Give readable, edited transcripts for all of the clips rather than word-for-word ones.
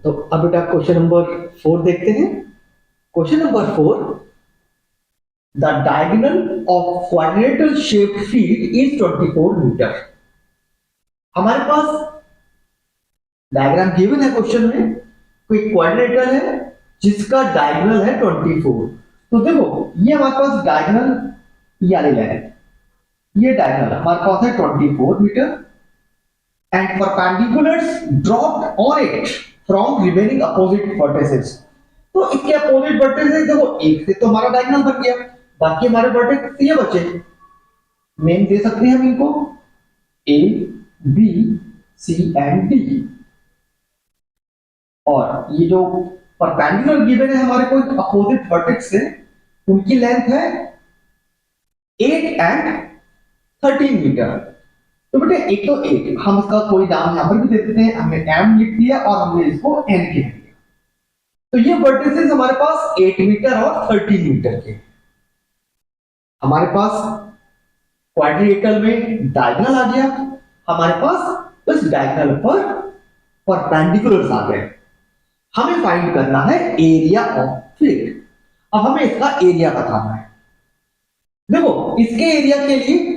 तो अब बेटा क्वेश्चन नंबर 4 देखते हैं। Question number 4, the diagonal of quadrilateral shaped field is 24 meter. हमारे पास डायग्राम गिवन है क्वेश्चन में, कोई क्वाड्रिलेटरल है जिसका डायगोनल है 24। तो देखो ये हमारे पास डायगोनल ये वाली लाइन है, ये डायगोनल हमारे पास है 24 metre and perpendiculars dropped on it from remaining opposite vertices। तो इसके अपोजिट वर्टेक्स देखो, एक से तो हमारा डायगोनल बन गया, बाकी हमारे वर्टेक्स ये बचे। नेम दे सकते हैं हम इनको A B C and D. और ये जो परपेंडिकुलर गिवन है हमारे को अपोजिट वर्टेक्स से, उनकी लेंथ है 8 एंड 13 मीटर। तो बेटे एक तो 8, हम इसका कोई नाम यहां पर भी दे देते हैं, हमने m लिख दिया और हमने इसको n कह दिया। तो ये वर्टिसेस हमारे पास 8 मीटर और 13 मीटर के। हमारे पास क्वाड्रिलेटरल में डायगोनल आ गया, हमारे पास इस डायगोनल पर परपेंडिकुलर्स आ गए। हमें फाइंड करना है एरिया ऑफ फील्ड। अब हमें इसका एरिया बताना है। देखो इसके एरिया के लिए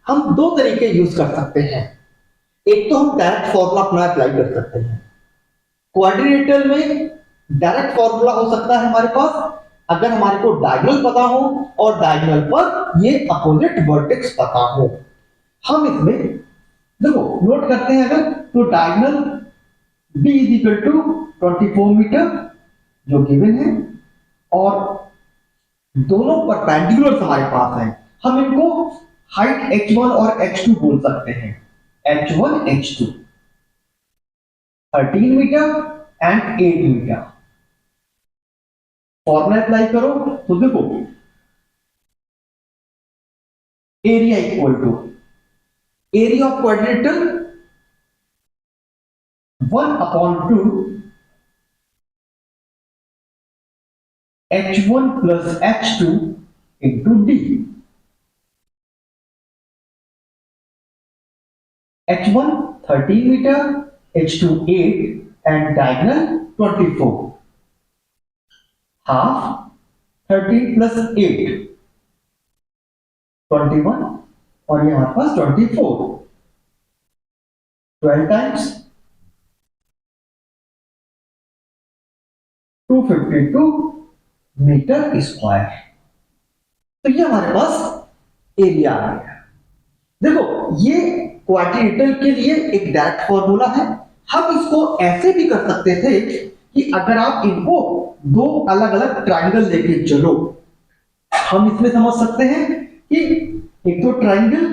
हम दो तरीके यूज कर सकते हैं। एक तो हम डायरेक्ट फॉर्मूला अपना अप्लाई कर सकते हैं। क्वाड्रिलेटरल में डायरेक्ट फॉर्मूला हो सकता है हमारे पास, अगर हमारे को डायगोनल पता हो और डायगोनल पर ये अपोजिट वर्टेक्स पता हो। हम इसमें देखो नोट करते हैं, अगर तो diagonal b is equal to 24 meter जो गिवन है, और दोनों परपेंडिकुलर हमारे पास हैं। हम इनको हाइट h1 और h2 बोल सकते हैं। h1 h2 13 meter and 8 meter. Formula apply करो तो देखो area equal to area of quadrilateral 1/2 h1 plus h2 into d। h1 13 meter, h2 8 and diagonal 24। half 13 plus 8 21 और ये हमारे पास 24। 12 times 252 मीटर स्क्वायर। तो ये हमारे पास एरिया आ गया। देखो ये क्वाड्रिलेटरल के लिए एक डायरेक्ट फॉर्मूला है। हम इसको ऐसे भी कर सकते थे कि अगर आप इनको दो अलग अलग ट्रायंगल लेके चलो, हम इसमें समझ सकते हैं कि एक तो ट्रायंगल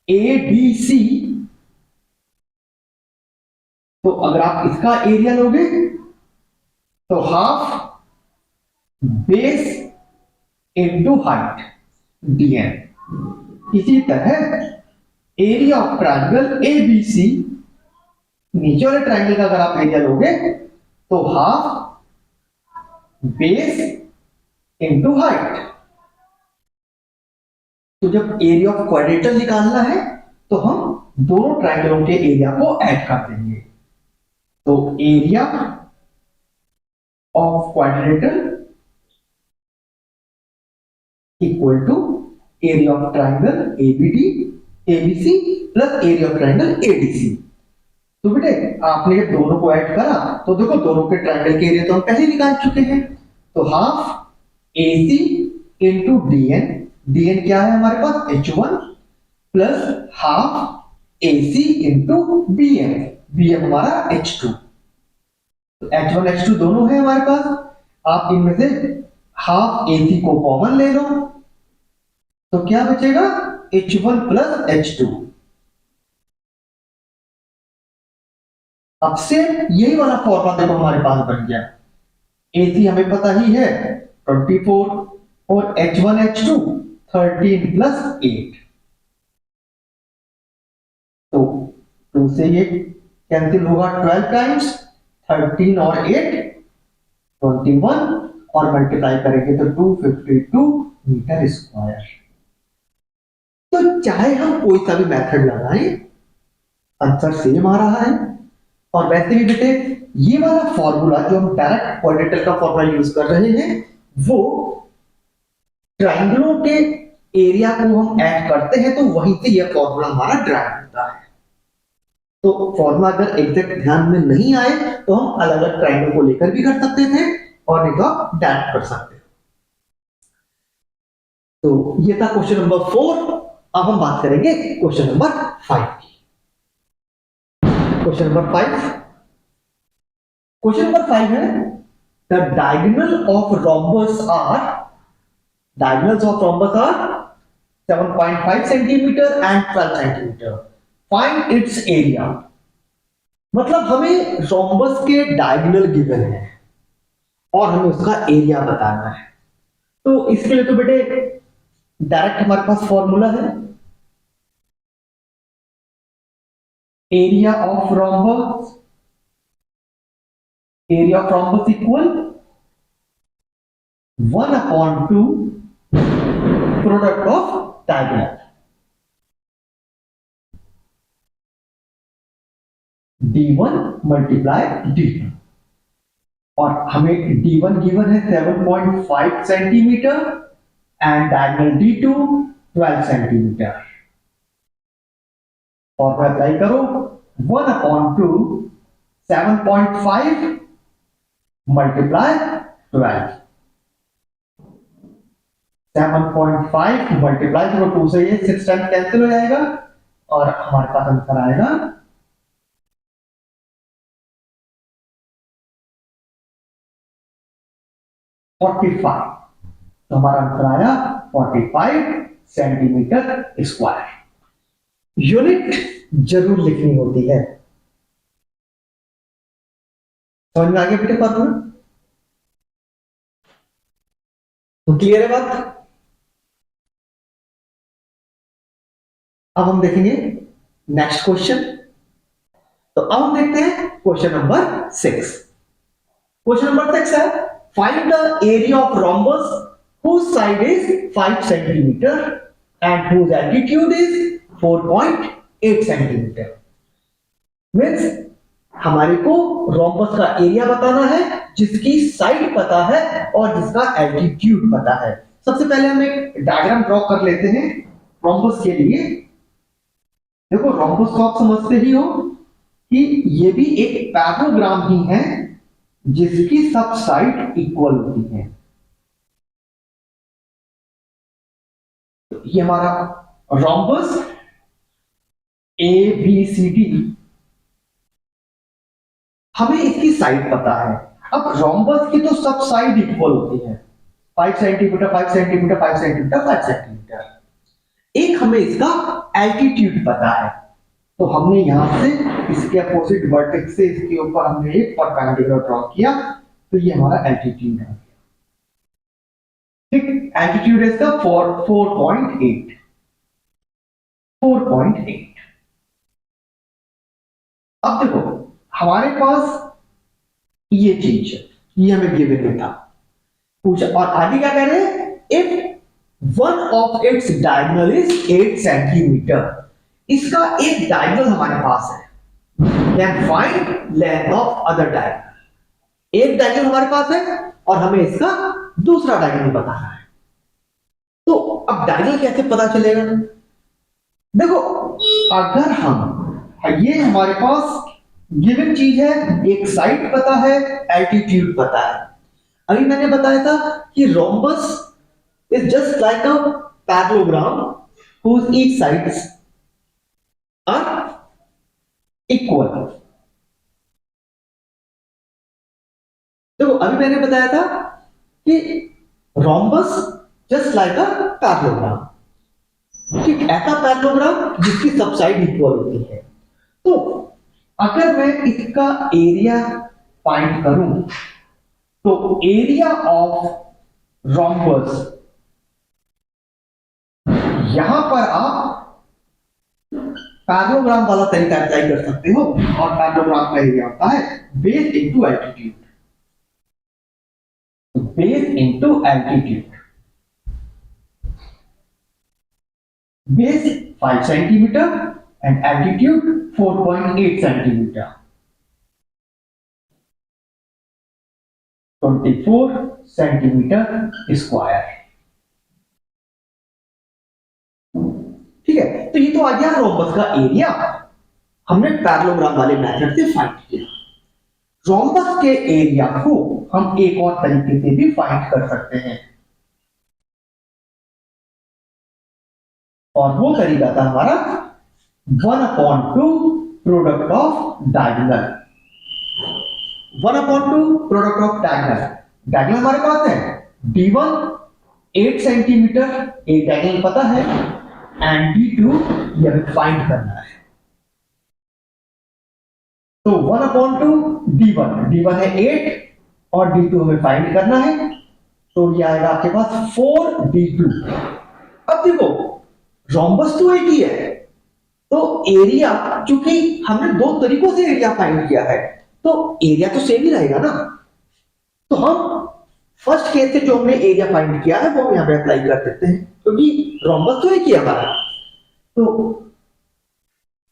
ए बी सी, तो अगर आप इसका एरिया लोगे तो half base into height dn। इसी तरह area of triangle A B C, नीचे वाले ट्रायंगल का अगर आप एरिया लोगे तो हाफ बेस इनटू हाइट। तो जब एरिया ऑफ क्वाड्रिलेटरल निकालना है तो हम दोनों ट्रायंगलों के एरिया को ऐड कर देंगे। तो area of quadrilateral equal to area of triangle ABD ABC plus area of triangle ADC. तो बेटे आपने जब दोनों को ऐड करा तो देखो दोनों के ट्रायंगल के एरिया तो हम पहले निकाल चुके हैं। तो half AC into DN, DN क्या है हमारे पास h1 plus half AC into BN, BN हमारा h2। तो h1 h2 दोनों है हमारे पास। आप इनमें से हाफ एसी को कॉमन ले लो तो क्या बचेगा h1 प्लस h2। अब से यही वाला फॉर्मूला देखो हमारे पास बन गया। AC हमें पता ही है 24 और h1 h2 13 प्लस 8। तो 2 से ये कैंसिल होगा 12 टाइम्स 13 और 8 21 और मल्टीप्लाई करेंगे तो 252 मीटर स्क्वायर। तो चाहे हम कोई सा भी मेथड लगाएं आंसर सेम आ रहा है। और वैसे भी बेटे ये वाला फॉर्मूला जो हम डायरेक्ट क्वाड्रेटर का फॉर्मूला यूज कर रहे हैं वो ट्राइंगलों के एरिया को हम ऐड करते हैं तो वहीं से यह फॉर्मूला हमारा ड्राइव होता है। तो फॉर्मूला अगर एग्जैक्ट ध्यान में नहीं आए तो हम अलग अलग ट्राइंगल को लेकर भी कर सकते थे और नहीं तो डायरेक्ट कर सकते। तो ये था क्वेश्चन नंबर 4। अब हम बात करेंगे क्वेश्चन नंबर 5 की। क्वेश्चन नंबर 5, क्वेश्चन नंबर 5 है the diagonal of rhombus are diagonals of rhombus are 7.5 centimetre and 12 centimetre. Find its area. मतलब हमें रोम्बस के डायगोनल गिवन है और हमें उसका एरिया बताना है। तो इसके लिए तो बेटे डायरेक्ट हमारे पास फॉर्मूला है, area of rhombus equal 1/2 product of diagonal d1 multiply d2 और हमें d1 गिवन है 7.5 centimetre and diagonal d2 12 centimetre. और अप्लाई करो 1/2 7.5 मल्टीप्लाई 12, 7.5 मल्टीप्लाई करो 2 से ये 6 टाइम कैंसिल हो जाएगा और हमारे पास आंसर आएगा 45। तो हमारा आंसर आया 45 सेंटीमीटर स्क्वायर। यूनिट जरूर लिखनी होती है। समझ में आ गया बेटे फॉर्मूला? तो क्लियर है बात? अब हम देखेंगे नेक्स्ट क्वेश्चन। तो अब हम देखते हैं क्वेश्चन नंबर 6। क्वेश्चन नंबर 6 है find the area of rhombus whose side is 5 centimeter and whose altitude is 4.8 centimeter। Means हमारे को रोम्बस का एरिया बताना है जिसकी साइड पता है और जिसका एल्टीट्यूड पता है। सबसे पहले हम एक डायग्राम ड्रॉ कर लेते हैं रोम्बस के लिए। देखो रोम्बस को आप समझते ही हो कि ये भी एक पैराग्राम ही है जिसकी सब साइड इक्वल होती है। तो ये हमारा rhombus A B C D, हमें इसकी साइड पता है। अब रोम्बस की तो सब साइड इक्वल होती है, 5 सेंटीमीटर 5 सेंटीमीटर 5 सेंटीमीटर 5 सेंटीमीटर। एक हमें इसका एल्टीट्यूड पता है, तो हमने यहां से इसके अपोजिट वर्टेक्स से इसके ऊपर हमने एक परपेंडिकुलर ड्रॉ किया, तो ये हमारा एल्टीट्यूड है। ठीक, एल्टीट्यूड इसका 4.8। अब देखो हमारे पास ये चीज है, ये हमें गिवन में था पूछा, और आगे क्या कह रहे हैं, if one of its diagonal is 8 centimeter, इसका एक डायगोनल हमारे पास है, then find length of other diagonal. एक डायगोनल हमारे पास है और हमें इसका दूसरा डायगोनल बताना है। तो अब डायगोनल कैसे पता चलेगा? देखो अगर हम, ये हमारे पास गिवन चीज है, एक साइड पता है, एल्टीट्यूड पता है। अभी मैंने बताया था कि rhombus is just like a parallelogram whose each sides are equal। देखो अभी मैंने बताया था कि rhombus just like a parallelogram, ठीक, ऐसा पैरेललोग्राम जिसकी सब साइड इक्वल होती है। तो अगर मैं इसका एरिया फाइंड करूं तो एरिया ऑफ रोम्बस, यहां पर आप पैरेललोग्राम वाला तरीका अप्लाई कर सकते हो, और पैरेललोग्राम का एरिया होता है base into altitude. Base into altitude, base 5 centimetre and altitude 4.8 centimetre. 24 centimetre square. ठीक है, तो ये तो आ गया रोम्बस का एरिया, हमने पैरेललोग्राम वाले मेथड से फाइंड किया। रोम्बस के एरिया को हम एक और तरीके से भी फाइंड कर सकते हैं, और वो तरीका था हमारा 1/2 product of diagonal. 1/2 product of diagonal. Diagonal हमारे पास है D1 8 सेंटीमीटर, एक डायगोनल पता है, एंड D2 ये हमें फाइंड करना है। तो 1/2 D1, D1 है 8 और D2 हमें फाइंड करना है, तो ये आएगा आपके पास 4D2। अब देखो रोम्बस तो एक ही है, तो एरिया, चूंकि हमने दो तरीकों से एरिया फाइंड किया है, तो एरिया तो सेम ही रहेगा ना। तो हम फर्स्ट केस से जो हमने एरिया फाइंड किया है वो हम यहां पे अप्लाई कर देते हैं, क्योंकि रोम्बस तो एक ही है हमारा। तो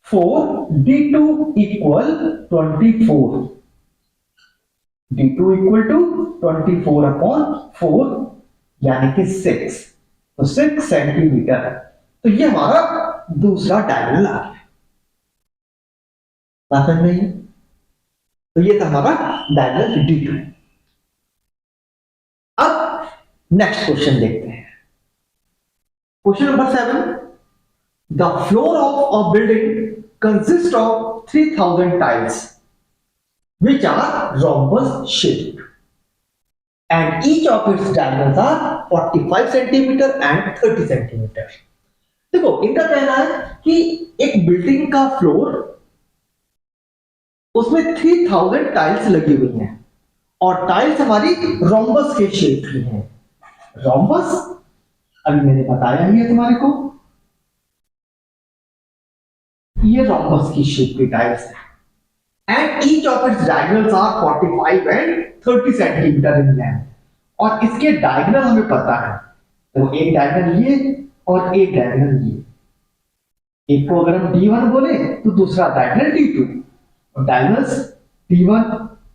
4D2 equal 24, D2 equal to 24/4 यानी कि 6, तो 6 सेंटीमीटर। तो ये हमारा दूसरा डायगोनल आ गया, बात समझ में आई? तो ये था हमारा डायगोनल D2। अब नेक्स्ट क्वेश्चन देखते हैं, question number 7। The floor of a building consist of 3000 tiles which are rhombus shaped and each of its diagonals are 45 centimetre and 30 centimetre. देखो इनका कहना है कि एक बिल्डिंग का फ्लोर, उसमें 3000 टाइल्स लगी हुई हैं और टाइल्स हमारी रोम्बस के शेप की हैं। रोम्बस अभी मैंने बताया ही है तुम्हारे को, ये रोम्बस की शेप की टाइल्स है, and each of its diagonals are 45 and 30 centimetre in length। और इसके डायगोनल हमें पता है, तो एक डायगोनल ये और एक डायगोनल ये, एक को अगर हम D1 बोले तो दूसरा डायगोनल D2, और diagonals D1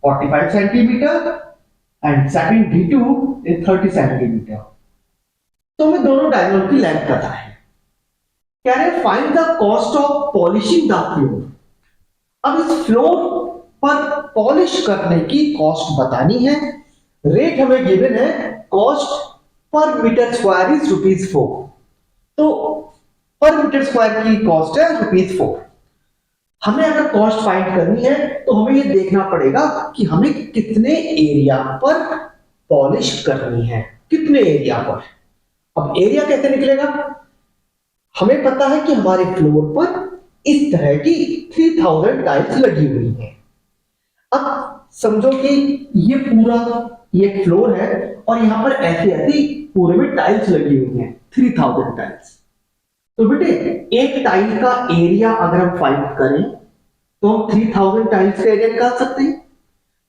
45 centimetre and second D2 is 30 centimetre. तो हमें दोनों डायगोनल की लेंथ पता है। कह रहे find the cost of polishing the floor. अब इस फ्लोर पर पॉलिश करने की कॉस्ट बतानी है। रेट हमें गिवन है, cost per metre square is ₹4। तो पर मीटर स्क्वायर की कॉस्ट है ₹4। हमें अगर कॉस्ट फाइंड करनी है तो हमें यह देखना पड़ेगा कि हमें कितने एरिया पर पॉलिश करनी है, कितने एरिया पर। अब एरिया कैसे निकलेगा? हमें पता है कि हमारे फ्लोर पर इस तरह की 3000 टाइल्स लगी हुई हैं। अब समझो कि ये पूरा ये फ्लोर है और यहां पर ऐसे ऐसी पूरे में टाइल्स लगी हुई हैं, 3000 टाइल्स। तो बेटे एक टाइल का एरिया अगर हम फाइंड करें तो हम 3000 टाइल्स का एरिया निकाल सकते हैं।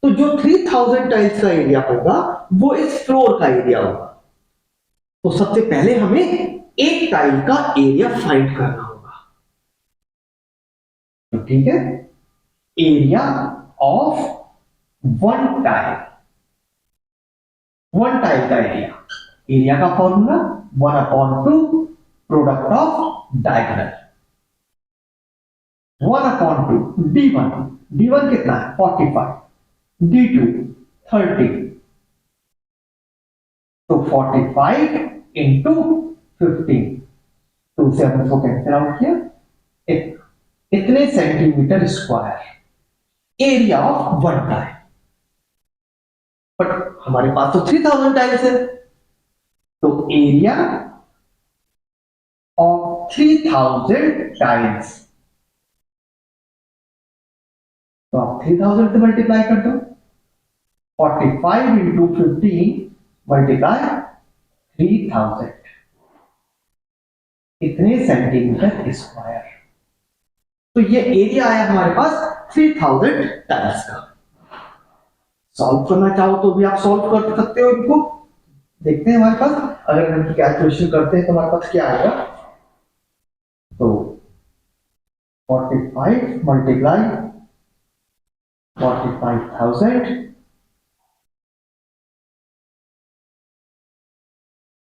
तो जो 3000 टाइल्स का एरिया होगा वो इस फ्लोर का एरिया होगा। तो सबसे पहले हमें एक टाइल का एरिया फाइंड करना होगा। तो ठीक है, एरिया ऑफ वन टाइल का एरिया का formula 1/2 product of diagonal. 1/2 D1 कितना है 45, D2 30, तो 45 इंटू 15, तो उसे हम इसको कैंसिल आउट किया, इतने centimetre square area of one tile. But हमारे पास तो 3000 टाइल्स है, तो एरिया ऑफ 3000 टाइल्स, तो आप 3000 से मल्टीप्लाई कर दो, 45 इंटू 15 मल्टीप्लाई 3000, इतने सेंटीमीटर स्क्वायर। तो ये एरिया आया हमारे पास 3000 टाइल्स का। सॉल्व करना चाहो तो भी आप सॉल्व कर सकते हो इनको। देखते हैं हमारे पास अगर हम कैलकुलेशन करते हैं तो हमारे पास क्या आएगा। तो 45 मल्टीप्लाई 45,000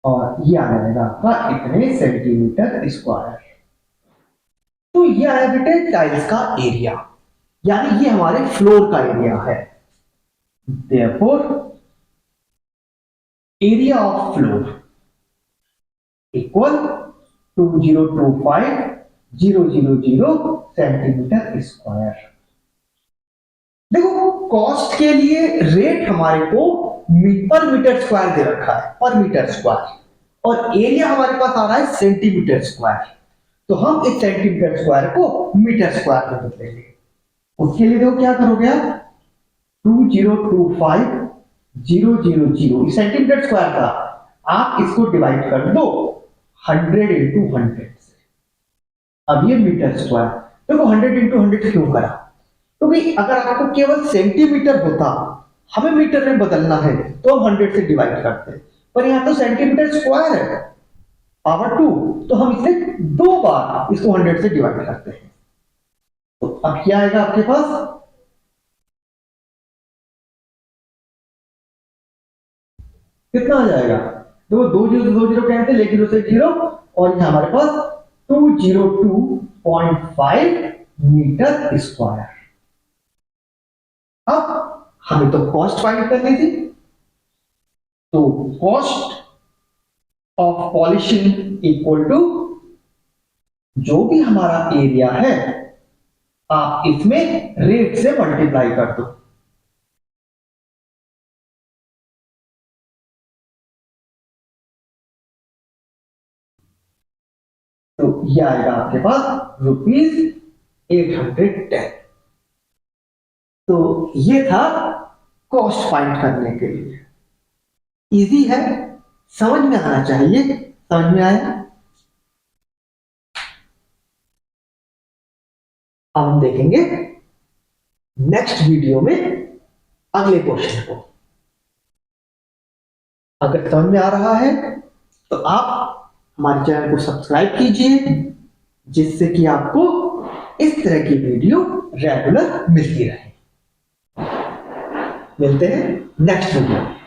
और ये आ जाएगा आपका इतने सेंटीमीटर स्क्वायर। तो ये आया बेटे टाइल्स का एरिया, यानी ये हमारे फ्लोर का एरिया है। Therefore area of floor equal 2025,000 centimetre square. देखो कॉस्ट के लिए रेट हमारे को पर मीटर स्क्वायर दे रखा है, पर मीटर स्क्वायर, और एरिया हमारे पास आ रहा है सेंटीमीटर स्क्वायर। तो हम इस सेंटीमीटर स्क्वायर को मीटर स्क्वायर में बदलेंगे। उसके लिए देखो क्या करोगे आप, 2025,000 सेंटीमीटर स्क्वायर था, आप इसको डिवाइड कर दो 100 इंटू 100 से। अब ये मीटर स्क्वायर, देखो 100 इंटू 100 क्यों करा, क्योंकि अगर आपको केवल सेंटीमीटर होता, हमें मीटर में बदलना है तो हम 100 से डिवाइड करते हैं, पर यहां तो सेंटीमीटर स्क्वायर है पावर 2, तो हम इसे 2 बार इसको 100 से डिवाइड करते हैं। तो अब क्या आएगा आपके पास, कितना आ जाएगा, देखो 2 जीरो से 2 जीरो कैंसिल, लेकिन उसे जीरो, और यहां हमारे पास 202.5 मीटर स्क्वायर। अब हमें तो कॉस्ट फाइंड करनी थी, तो cost of polishing equal to जो भी हमारा एरिया है आप इसमें रेट से मल्टीप्लाई कर दो। तो यह आएगा आपके पास ₹810। तो ये था कॉस्ट फाइंड करने के लिए, इजी है, समझ में आना चाहिए। समझ में आया? अब हम देखेंगे नेक्स्ट वीडियो में अगले क्वेश्चन को। अगर समझ में आ रहा है तो आप हमारे चैनल को सब्सक्राइब कीजिए, जिससे कि आपको इस तरह की वीडियो रेगुलर मिलती रहे। मिलते हैं नेक्स्ट वीडियो में।